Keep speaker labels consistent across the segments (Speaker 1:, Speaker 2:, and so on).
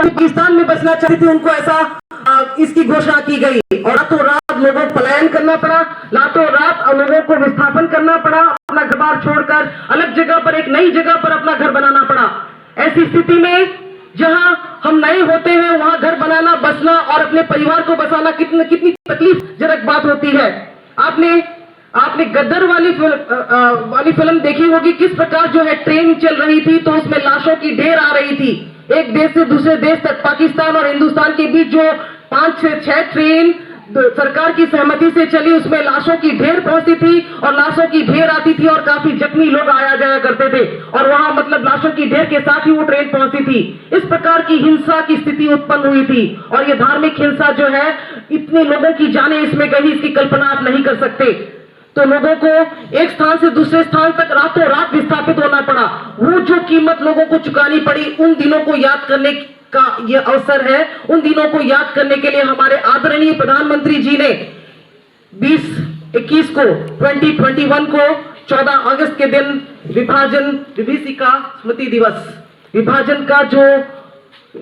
Speaker 1: पाकिस्तान में बसना चाहते थे उनको ऐसा इसकी घोषणा की गई और रातों रात लोगों को पलायन करना पड़ा, रातों रात लोगों को विस्थापन करना पड़ा, अपना घर बार छोड़कर अलग जगह पर एक नई जगह पर अपना घर बनाना पड़ा। ऐसी स्थिति में जहां हम नए होते हैं वहां घर बनाना, बसना और अपने परिवार को बसाना कितनी तकलीफजनक बात होती है। आपने गद्दर वाली फिल्म देखी होगी, किस प्रकार जो है ट्रेन चल रही थी तो उसमें लाशों की ढेर आ रही थी। एक देश से दूसरे देश तक पाकिस्तान और हिंदुस्तान के बीच जो 5 से 6 ट्रेन सरकार की सहमति से चली, उसमें लाशों की ढेर पहुंचती थी और लाशों की ढेर आती थी और काफी जख्मी लोग आया जाया करते थे और वहां मतलब लाशों की ढेर के साथ ही वो ट्रेन पहुंचती थी। इस प्रकार की हिंसा की स्थिति उत्पन्न हुई थी और ये धार्मिक हिंसा जो है, इतने लोगों की जानें इसमें गई, इसकी कल्पना आप नहीं कर सकते। तो लोगों को एक स्थान से दूसरे स्थान तक रातों रात विस्थापित होना पड़ा। वो जो कीमत लोगों को चुकानी पड़ी, उन दिनों को याद करने का ये अवसर है। उन दिनों को याद करने के लिए हमारे आदरणीय प्रधानमंत्री जी ने 2021 को 2021 को 14 अगस्त के दिन विभीषिका स्मृति दिवस, विभाजन का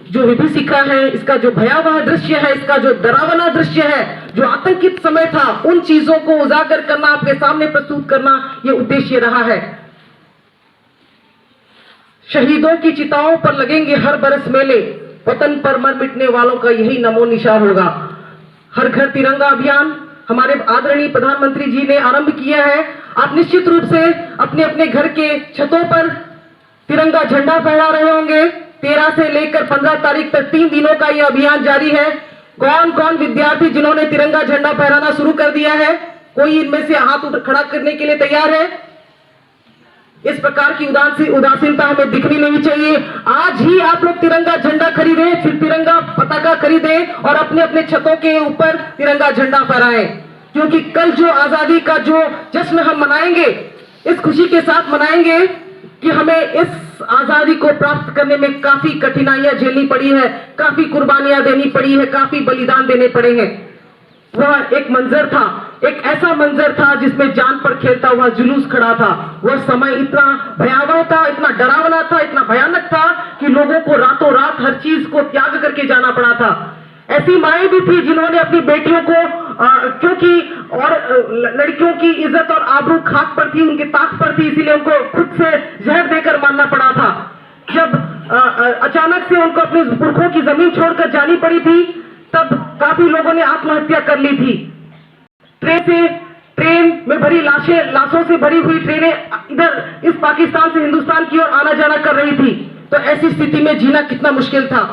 Speaker 1: जो विभीषिका है, इसका जो भयावह दृश्य है, इसका जो डरावना दृश्य है, जो आतंकित समय था, उन चीजों को उजागर करना, आपके सामने प्रस्तुत करना, यह उद्देश्य रहा है। शहीदों की चिताओं पर लगेंगे हर बरस मेले, वतन पर मर मिटने वालों का यही नमो निशान होगा। हर घर तिरंगा अभियान हमारे आदरणीय प्रधानमंत्री जी ने आरंभ किया है। आप निश्चित रूप से अपने अपने घर के छतों पर तिरंगा झंडा फहरा रहे होंगे। 13 से लेकर 15 तारीख तक 3 दिनों का यह अभियान जारी है। कौन कौन विद्यार्थी जिन्होंने तिरंगा झंडा फहराना शुरू कर दिया है? कोई इनमें से हाथ खड़ा करने के लिए तैयार है? इस प्रकार की उदासीनता हमें दिखनी नहीं चाहिए। आज ही आप लोग तिरंगा झंडा खरीदें, फिर तिरंगा पताका खरीदें और अपने अपने छतों के ऊपर तिरंगा झंडा फहराएं, क्योंकि कल जो आजादी का जो जश्न हम मनाएंगे, इस खुशी के साथ मनाएंगे कि हमें इस आजादी को प्राप्त करने में काफी कठिनाइयां झेलनी पड़ी है, काफी कुर्बानियां देनी पड़ी है, काफी बलिदान देने पड़े हैं। वह एक मंजर था, एक ऐसा मंजर था जिसमें जान पर खेलता हुआ जुलूस खड़ा था। वह समय इतना भयावह था, इतना डरावना था, इतना भयानक था कि लोगों को रातों रात हर चीज को त्याग करके जाना पड़ा था। ऐसी माएं भी थी जिन्होंने अपनी बेटियों को क्योंकि और लड़कियों की इज्जत और आबरू खाक पर थी, उनके ताक पर थी, इसीलिए उनको खुद से जहर देकर मारना पड़ा था। जब अचानक से उनको अपने पुरखों की जमीन छोड़कर जानी पड़ी थी, तब काफी लोगों ने आत्महत्या कर ली थी। ट्रेन में भरी लाशों से भरी हुई ट्रेनें इधर इस पाकिस्तान से हिंदुस्तान की ओर आना जाना कर रही थी। तो ऐसी स्थिति में जीना कितना मुश्किल था।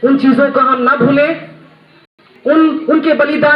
Speaker 1: उन चीजों को हम ना भूलें, उनके बलिदान